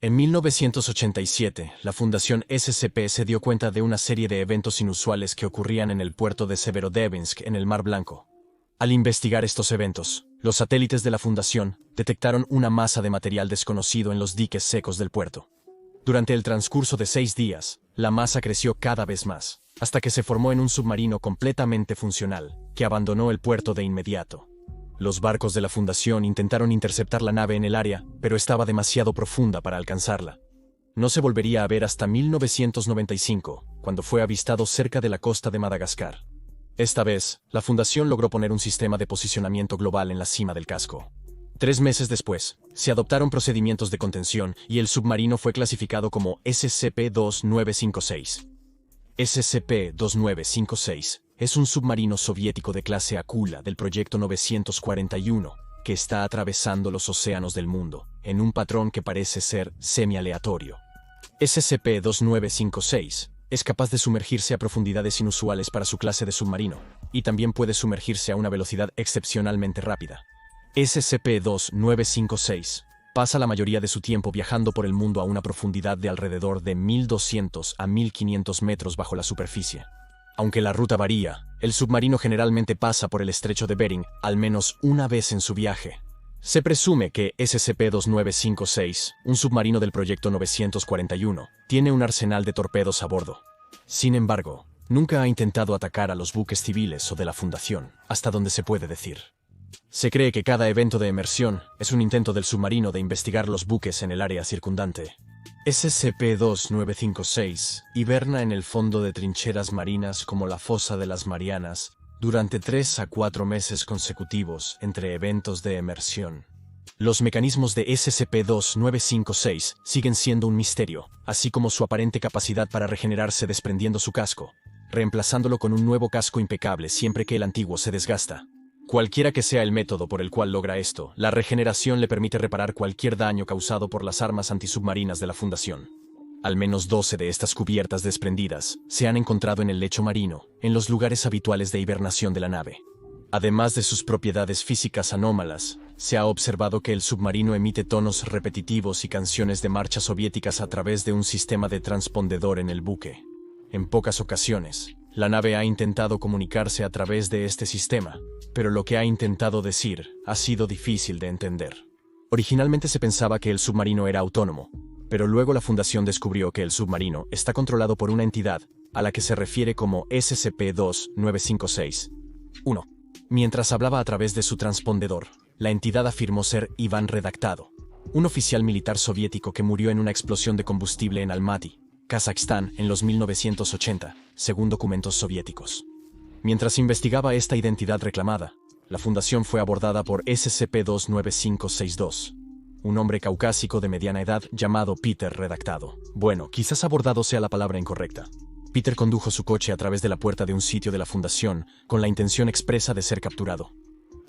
En 1987, la Fundación SCP se dio cuenta de una serie de eventos inusuales que ocurrían en el puerto de Severodvinsk en el Mar Blanco. Al investigar estos eventos, los satélites de la Fundación detectaron una masa de material desconocido en los diques secos del puerto. Durante el transcurso de 6 días, la masa creció cada vez más, hasta que se formó en un submarino completamente funcional, que abandonó el puerto de inmediato. Los barcos de la Fundación intentaron interceptar la nave en el área, pero estaba demasiado profunda para alcanzarla. No se volvería a ver hasta 1995, cuando fue avistado cerca de la costa de Madagascar. Esta vez, la Fundación logró poner un sistema de posicionamiento global en la cima del casco. 3 meses después, se adoptaron procedimientos de contención y el submarino fue clasificado como SCP-2956. SCP-2956 es un submarino soviético de clase Akula del Proyecto 941, que está atravesando los océanos del mundo, en un patrón que parece ser semi-aleatorio. SCP-2956 es capaz de sumergirse a profundidades inusuales para su clase de submarino, y también puede sumergirse a una velocidad excepcionalmente rápida. SCP-2956 pasa la mayoría de su tiempo viajando por el mundo a una profundidad de alrededor de 1200 a 1500 metros bajo la superficie. Aunque la ruta varía, el submarino generalmente pasa por el estrecho de Bering al menos una vez en su viaje. Se presume que SCP-2956, un submarino del Proyecto 941, tiene un arsenal de torpedos a bordo. Sin embargo, nunca ha intentado atacar a los buques civiles o de la Fundación, hasta donde se puede decir. Se cree que cada evento de emersión es un intento del submarino de investigar los buques en el área circundante. SCP-2956 hiberna en el fondo de trincheras marinas como la Fosa de las Marianas durante 3 a 4 meses consecutivos entre eventos de emersión. Los mecanismos de SCP-2956 siguen siendo un misterio, así como su aparente capacidad para regenerarse desprendiendo su casco, reemplazándolo con un nuevo casco impecable siempre que el antiguo se desgasta. Cualquiera que sea el método por el cual logra esto, la regeneración le permite reparar cualquier daño causado por las armas antisubmarinas de la Fundación. Al menos 12 de estas cubiertas desprendidas se han encontrado en el lecho marino, en los lugares habituales de hibernación de la nave. Además de sus propiedades físicas anómalas, se ha observado que el submarino emite tonos repetitivos y canciones de marcha soviéticas a través de un sistema de transpondedor en el buque. En pocas ocasiones, la nave ha intentado comunicarse a través de este sistema, pero lo que ha intentado decir ha sido difícil de entender. Originalmente se pensaba que el submarino era autónomo, pero luego la Fundación descubrió que el submarino está controlado por una entidad a la que se refiere como SCP-2956. 1. Mientras hablaba a través de su transpondedor, la entidad afirmó ser Iván Redactado, un oficial militar soviético que murió en una explosión de combustible en Almaty, Kazajstán, en los 1980, según documentos soviéticos. Mientras investigaba esta identidad reclamada, la Fundación fue abordada por SCP-29562, un hombre caucásico de mediana edad llamado Peter Redactado. Bueno, quizás abordado sea la palabra incorrecta. Peter condujo su coche a través de la puerta de un sitio de la Fundación con la intención expresa de ser capturado.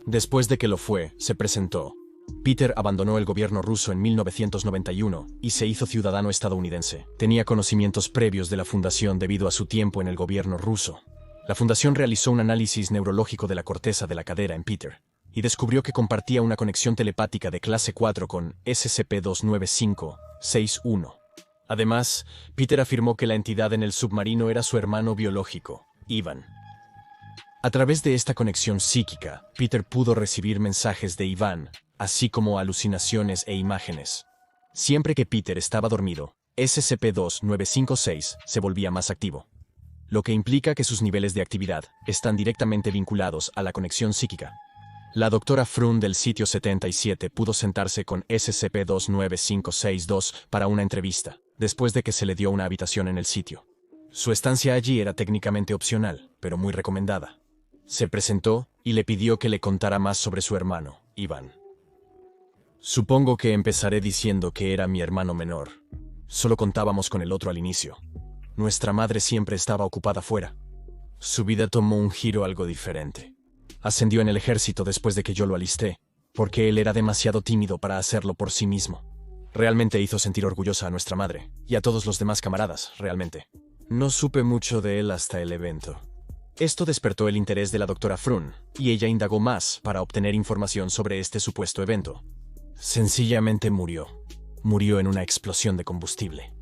Después de que lo fue, se presentó. Peter abandonó el gobierno ruso en 1991 y se hizo ciudadano estadounidense. Tenía conocimientos previos de la Fundación debido a su tiempo en el gobierno ruso. La Fundación realizó un análisis neurológico de la corteza de la cadera en Peter y descubrió que compartía una conexión telepática de clase 4 con SCP-29561. Además, Peter afirmó que la entidad en el submarino era su hermano biológico, Ivan. A través de esta conexión psíquica, Peter pudo recibir mensajes de Iván, así como alucinaciones e imágenes. Siempre que Peter estaba dormido, SCP-2956 se volvía más activo, lo que implica que sus niveles de actividad están directamente vinculados a la conexión psíquica. La doctora Frun del sitio 77 pudo sentarse con SCP-29562 para una entrevista, después de que se le dio una habitación en el sitio. Su estancia allí era técnicamente opcional, pero muy recomendada. Se presentó y le pidió que le contara más sobre su hermano, Iván. Supongo que empezaré diciendo que era mi hermano menor. Solo contábamos con el otro al inicio. Nuestra madre siempre estaba ocupada fuera. Su vida tomó un giro algo diferente. Ascendió en el ejército después de que yo lo alisté, porque él era demasiado tímido para hacerlo por sí mismo. Realmente hizo sentir orgullosa a nuestra madre, y a todos los demás camaradas, realmente. No supe mucho de él hasta el evento. Esto despertó el interés de la doctora Frun, y ella indagó más para obtener información sobre este supuesto evento. Sencillamente murió. murió en una explosión de combustible.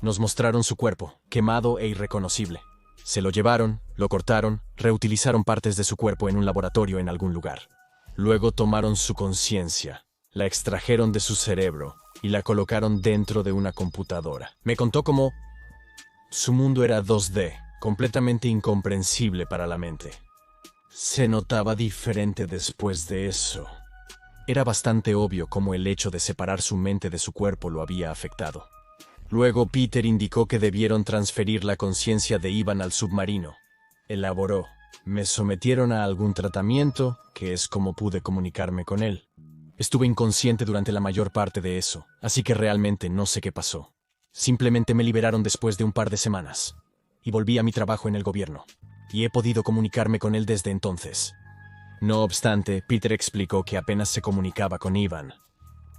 Nos mostraron su cuerpo, quemado e irreconocible. Se lo llevaron, lo cortaron, reutilizaron partes de su cuerpo en un laboratorio en algún lugar. Luego tomaron su conciencia, la extrajeron de su cerebro y la colocaron dentro de una computadora. Me contó cómo su mundo era 2D, completamente incomprensible para la mente. Se notaba diferente después de eso. Era bastante obvio cómo el hecho de separar su mente de su cuerpo lo había afectado. Luego Peter indicó que debieron transferir la conciencia de Ivan al submarino. Elaboró. Me sometieron a algún tratamiento, que es como pude comunicarme con él. Estuve inconsciente durante la mayor parte de eso, así que realmente no sé qué pasó. Simplemente me liberaron después de un par de semanas. Y volví a mi trabajo en el gobierno. Y he podido comunicarme con él desde entonces. No obstante, Peter explicó que apenas se comunicaba con Ivan.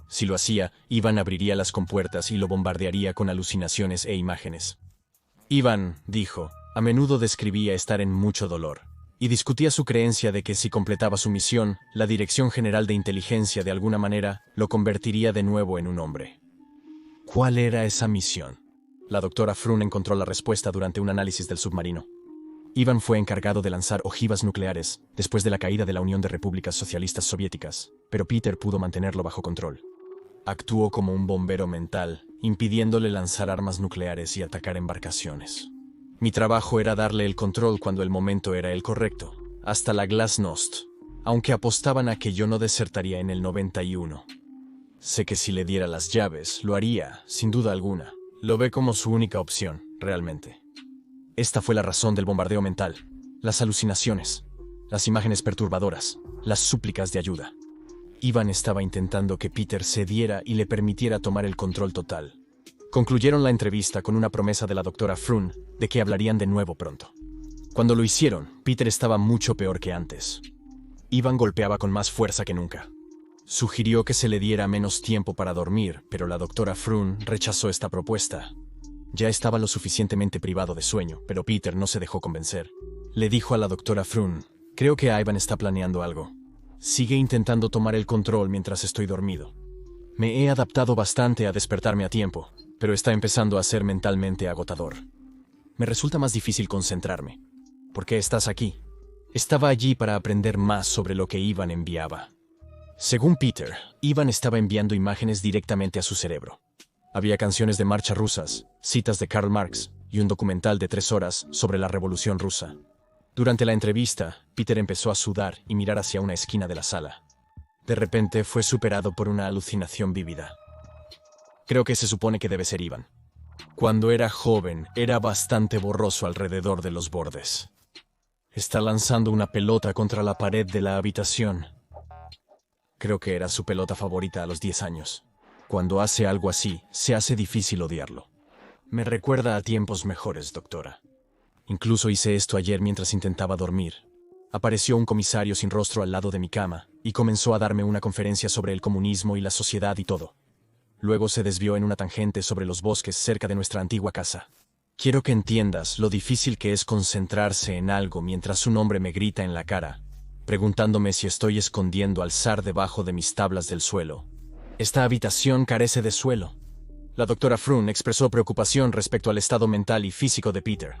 Si lo hacía, Ivan abriría las compuertas y lo bombardearía con alucinaciones e imágenes. Ivan, dijo, a menudo describía estar en mucho dolor, y discutía su creencia de que si completaba su misión, la Dirección General de Inteligencia de alguna manera lo convertiría de nuevo en un hombre. ¿Cuál era esa misión? La doctora Frun encontró la respuesta durante un análisis del submarino. Ivan fue encargado de lanzar ojivas nucleares después de la caída de la Unión de Repúblicas Socialistas Soviéticas, pero Peter pudo mantenerlo bajo control. Actuó como un bombero mental, impidiéndole lanzar armas nucleares y atacar embarcaciones. Mi trabajo era darle el control cuando el momento era el correcto, hasta la Glasnost, aunque apostaban a que yo no desertaría en el 91. Sé que si le diera las llaves, lo haría, sin duda alguna. Lo ve como su única opción, realmente. Esta fue la razón del bombardeo mental, las alucinaciones, las imágenes perturbadoras, las súplicas de ayuda. Ivan estaba intentando que Peter cediera y le permitiera tomar el control total. Concluyeron la entrevista con una promesa de la doctora Frun de que hablarían de nuevo pronto. Cuando lo hicieron, Peter estaba mucho peor que antes. Ivan golpeaba con más fuerza que nunca. Sugirió que se le diera menos tiempo para dormir, pero la doctora Frun rechazó esta propuesta. Ya estaba lo suficientemente privado de sueño, pero Peter no se dejó convencer. Le dijo a la doctora Frun, creo que Ivan está planeando algo. Sigue intentando tomar el control mientras estoy dormido. Me he adaptado bastante a despertarme a tiempo, pero está empezando a ser mentalmente agotador. Me resulta más difícil concentrarme. ¿Por qué estás aquí? Estaba allí para aprender más sobre lo que Ivan enviaba. Según Peter, Ivan estaba enviando imágenes directamente a su cerebro. Había canciones de marcha rusas, citas de Karl Marx y un documental de 3 horas sobre la Revolución Rusa. Durante la entrevista, Peter empezó a sudar y mirar hacia una esquina de la sala. De repente fue superado por una alucinación vívida. Creo que se supone que debe ser Ivan. Cuando era joven, era bastante borroso alrededor de los bordes. Está lanzando una pelota contra la pared de la habitación. Creo que era su pelota favorita a los 10 años. Cuando hace algo así, se hace difícil odiarlo. Me recuerda a tiempos mejores, doctora. Incluso hice esto ayer mientras intentaba dormir. Apareció un comisario sin rostro al lado de mi cama y comenzó a darme una conferencia sobre el comunismo y la sociedad y todo. Luego se desvió en una tangente sobre los bosques cerca de nuestra antigua casa. Quiero que entiendas lo difícil que es concentrarse en algo mientras un hombre me grita en la cara, preguntándome si estoy escondiendo al zar debajo de mis tablas del suelo. Esta habitación carece de suelo. La doctora Frun expresó preocupación respecto al estado mental y físico de Peter.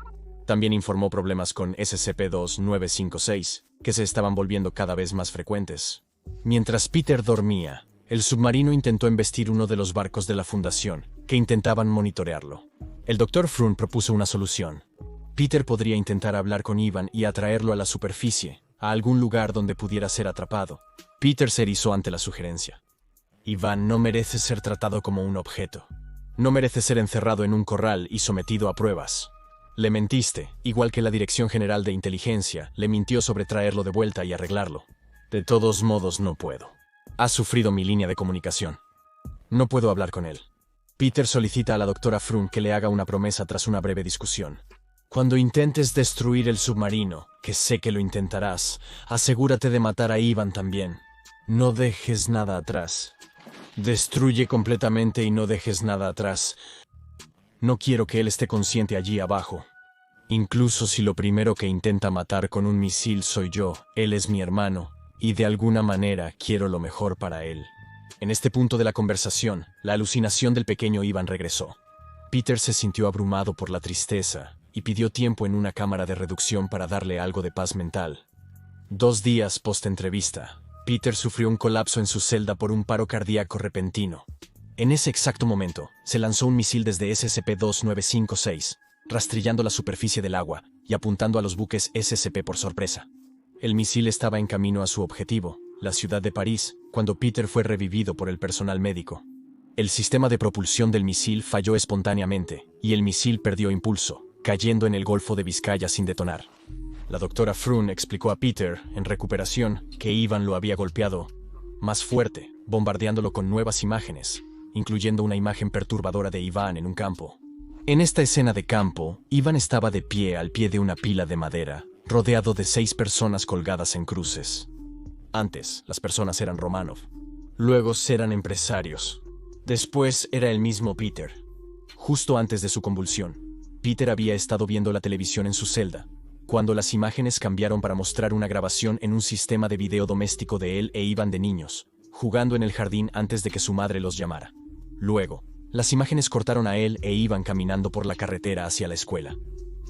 También informó problemas con SCP-2956, que se estaban volviendo cada vez más frecuentes. Mientras Peter dormía, el submarino intentó embestir uno de los barcos de la Fundación, que intentaban monitorearlo. El Dr. Frun propuso una solución. Peter podría intentar hablar con Ivan y atraerlo a la superficie, a algún lugar donde pudiera ser atrapado. Peter se erizó ante la sugerencia. Ivan no merece ser tratado como un objeto. No merece ser encerrado en un corral y sometido a pruebas. Le mentiste, igual que la Dirección General de Inteligencia le mintió sobre traerlo de vuelta y arreglarlo. De todos modos, no puedo. Ha sufrido mi línea de comunicación. No puedo hablar con él. Peter solicita a la doctora Frun que le haga una promesa tras una breve discusión. Cuando intentes destruir el submarino, que sé que lo intentarás, asegúrate de matar a Ivan también. No dejes nada atrás. Destruye completamente y no dejes nada atrás. No quiero que él esté consciente allí abajo. Incluso si lo primero que intenta matar con un misil soy yo, él es mi hermano, y de alguna manera quiero lo mejor para él. En este punto de la conversación, la alucinación del pequeño Ivan regresó. Peter se sintió abrumado por la tristeza y pidió tiempo en una cámara de reducción para darle algo de paz mental. 2 días post-entrevista, Peter sufrió un colapso en su celda por un paro cardíaco repentino. En ese exacto momento, se lanzó un misil desde SCP-2956, rastrillando la superficie del agua y apuntando a los buques SCP por sorpresa. El misil estaba en camino a su objetivo, la ciudad de París, cuando Peter fue revivido por el personal médico. El sistema de propulsión del misil falló espontáneamente, y el misil perdió impulso, cayendo en el Golfo de Vizcaya sin detonar. La doctora Frun explicó a Peter, en recuperación, que Ivan lo había golpeado más fuerte, bombardeándolo con nuevas imágenes, incluyendo una imagen perturbadora de Ivan en un campo. En esta escena de campo, Ivan estaba de pie al pie de una pila de madera, rodeado de 6 personas colgadas en cruces. Antes, las personas eran Romanov. Luego eran empresarios. Después era el mismo Peter. Justo antes de su convulsión, Peter había estado viendo la televisión en su celda, cuando las imágenes cambiaron para mostrar una grabación en un sistema de video doméstico de él e Ivan de niños, jugando en el jardín antes de que su madre los llamara. Luego, las imágenes cortaron a él e Ivan caminando por la carretera hacia la escuela.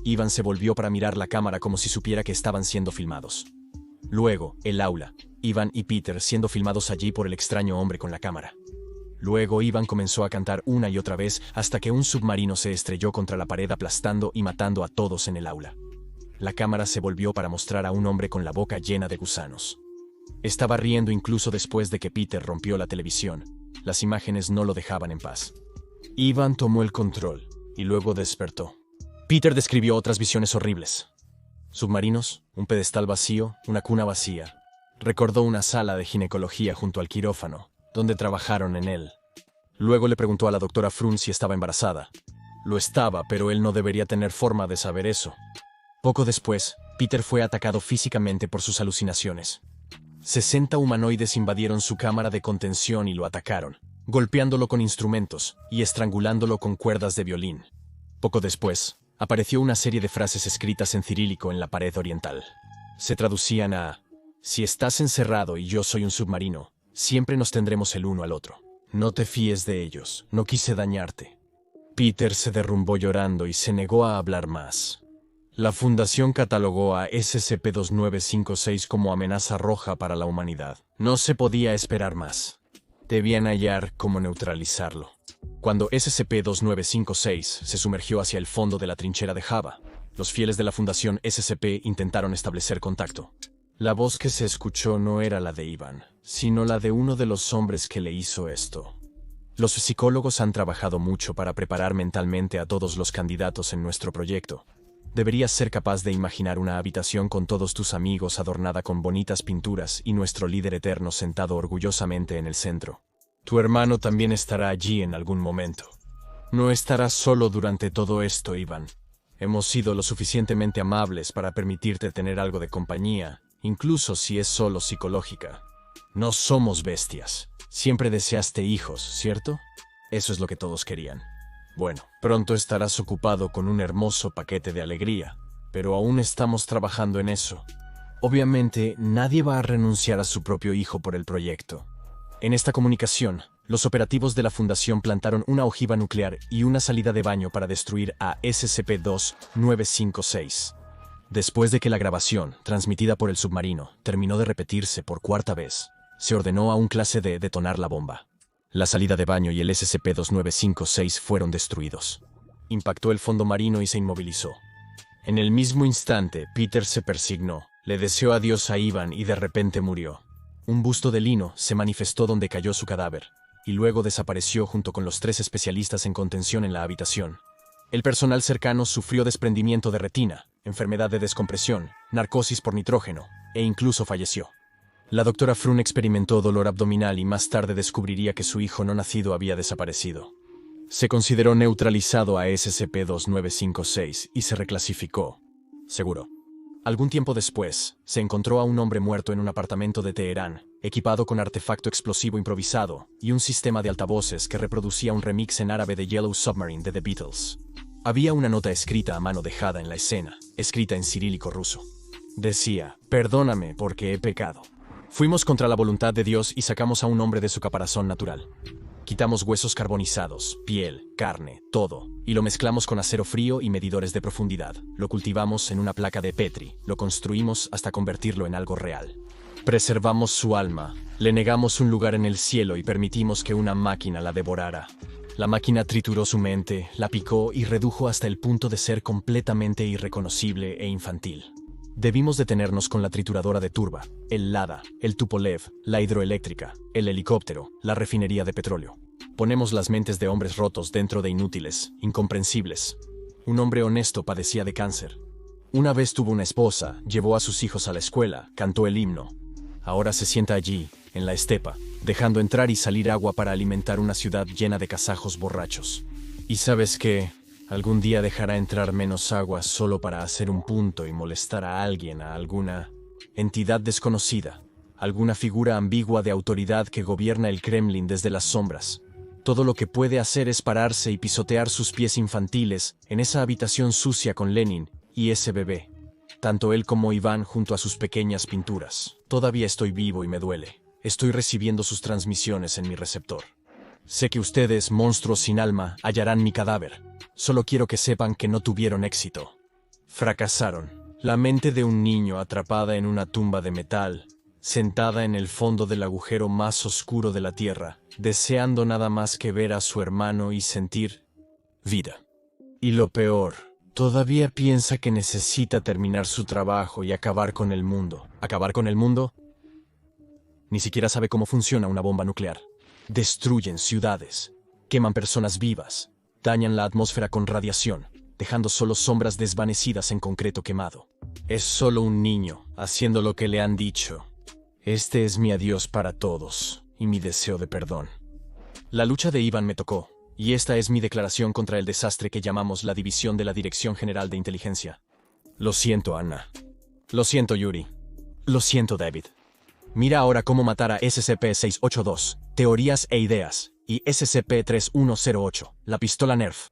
Ivan se volvió para mirar la cámara como si supiera que estaban siendo filmados. Luego, el aula, Ivan y Peter siendo filmados allí por el extraño hombre con la cámara. Luego Ivan comenzó a cantar una y otra vez hasta que un submarino se estrelló contra la pared aplastando y matando a todos en el aula. La cámara se volvió para mostrar a un hombre con la boca llena de gusanos. Estaba riendo incluso después de que Peter rompió la televisión. Las imágenes no lo dejaban en paz. Ivan tomó el control y luego despertó. Peter describió otras visiones horribles. Submarinos, un pedestal vacío, una cuna vacía. Recordó una sala de ginecología junto al quirófano, donde trabajaron en él. Luego le preguntó a la doctora Frun si estaba embarazada. Lo estaba, pero él no debería tener forma de saber eso. Poco después, Peter fue atacado físicamente por sus alucinaciones. 60 humanoides invadieron su cámara de contención y lo atacaron, golpeándolo con instrumentos y estrangulándolo con cuerdas de violín. Poco después, apareció una serie de frases escritas en cirílico en la pared oriental. Se traducían a: si estás encerrado y yo soy un submarino, siempre nos tendremos el uno al otro. No te fíes de ellos, no quise dañarte. Peter se derrumbó llorando y se negó a hablar más. La Fundación catalogó a SCP-2956 como amenaza roja para la humanidad. No se podía esperar más. Debían hallar cómo neutralizarlo. Cuando SCP-2956 se sumergió hacia el fondo de la trinchera de Java, los fieles de la Fundación SCP intentaron establecer contacto. La voz que se escuchó no era la de Ivan, sino la de uno de los hombres que le hizo esto. Los psicólogos han trabajado mucho para preparar mentalmente a todos los candidatos en nuestro proyecto. Deberías ser capaz de imaginar una habitación con todos tus amigos adornada con bonitas pinturas y nuestro líder eterno sentado orgullosamente en el centro. Tu hermano también estará allí en algún momento. No estarás solo durante todo esto, Ivan. Hemos sido lo suficientemente amables para permitirte tener algo de compañía, incluso si es solo psicológica. No somos bestias. Siempre deseaste hijos, ¿cierto? Eso es lo que todos querían. Bueno, pronto estarás ocupado con un hermoso paquete de alegría, pero aún estamos trabajando en eso. Obviamente, nadie va a renunciar a su propio hijo por el proyecto. En esta comunicación, los operativos de la Fundación plantaron una ojiva nuclear y una salida de baño para destruir a SCP-2956. Después de que la grabación, transmitida por el submarino, terminó de repetirse por 4ª vez, se ordenó a un clase D detonar la bomba. La salida de baño y el SCP-2956 fueron destruidos. Impactó el fondo marino y se inmovilizó. En el mismo instante, Peter se persignó, le deseó adiós a Ivan y de repente murió. Un busto de lino se manifestó donde cayó su cadáver, y luego desapareció junto con los 3 especialistas en contención en la habitación. El personal cercano sufrió desprendimiento de retina, enfermedad de descompresión, narcosis por nitrógeno, e incluso falleció. La doctora Frun experimentó dolor abdominal y más tarde descubriría que su hijo no nacido había desaparecido. Se consideró neutralizado a SCP-2956 y se reclasificó. Seguro. Algún tiempo después, se encontró a un hombre muerto en un apartamento de Teherán, equipado con artefacto explosivo improvisado y un sistema de altavoces que reproducía un remix en árabe de Yellow Submarine de The Beatles. Había una nota escrita a mano dejada en la escena, escrita en cirílico ruso. Decía: perdóname porque he pecado. Fuimos contra la voluntad de Dios y sacamos a un hombre de su caparazón natural. Quitamos huesos carbonizados, piel, carne, todo, y lo mezclamos con acero frío y medidores de profundidad. Lo cultivamos en una placa de Petri, lo construimos hasta convertirlo en algo real. Preservamos su alma, le negamos un lugar en el cielo y permitimos que una máquina la devorara. La máquina trituró su mente, la picó y redujo hasta el punto de ser completamente irreconocible e infantil. Debimos detenernos con la trituradora de turba, el Lada, el Tupolev, la hidroeléctrica, el helicóptero, la refinería de petróleo. Ponemos las mentes de hombres rotos dentro de inútiles, incomprensibles. Un hombre honesto padecía de cáncer. Una vez tuvo una esposa, llevó a sus hijos a la escuela, cantó el himno. Ahora se sienta allí, en la estepa, dejando entrar y salir agua para alimentar una ciudad llena de kasajos borrachos. ¿Y sabes qué? Algún día dejará entrar menos agua solo para hacer un punto y molestar a alguien, a alguna entidad desconocida, alguna figura ambigua de autoridad que gobierna el Kremlin desde las sombras. Todo lo que puede hacer es pararse y pisotear sus pies infantiles en esa habitación sucia con Lenin y ese bebé. Tanto él como Iván junto a sus pequeñas pinturas. Todavía estoy vivo y me duele. Estoy recibiendo sus transmisiones en mi receptor. Sé que ustedes, monstruos sin alma, hallarán mi cadáver. Solo quiero que sepan que no tuvieron éxito. Fracasaron. La mente de un niño atrapada en una tumba de metal, sentada en el fondo del agujero más oscuro de la tierra, deseando nada más que ver a su hermano y sentir vida. Y lo peor, todavía piensa que necesita terminar su trabajo y acabar con el mundo. ¿Acabar con el mundo? Ni siquiera sabe cómo funciona una bomba nuclear. Destruyen ciudades, queman personas vivas, dañan la atmósfera con radiación, dejando solo sombras desvanecidas en concreto quemado. Es solo un niño, haciendo lo que le han dicho. Este es mi adiós para todos, y mi deseo de perdón. La lucha de Iván me tocó, y esta es mi declaración contra el desastre que llamamos la División de la Dirección General de Inteligencia. Lo siento, Anna. Lo siento, Yuri. Lo siento, David. Mira ahora cómo matar a SCP-682, Teorías e Ideas, y SCP-3108, la pistola Nerf.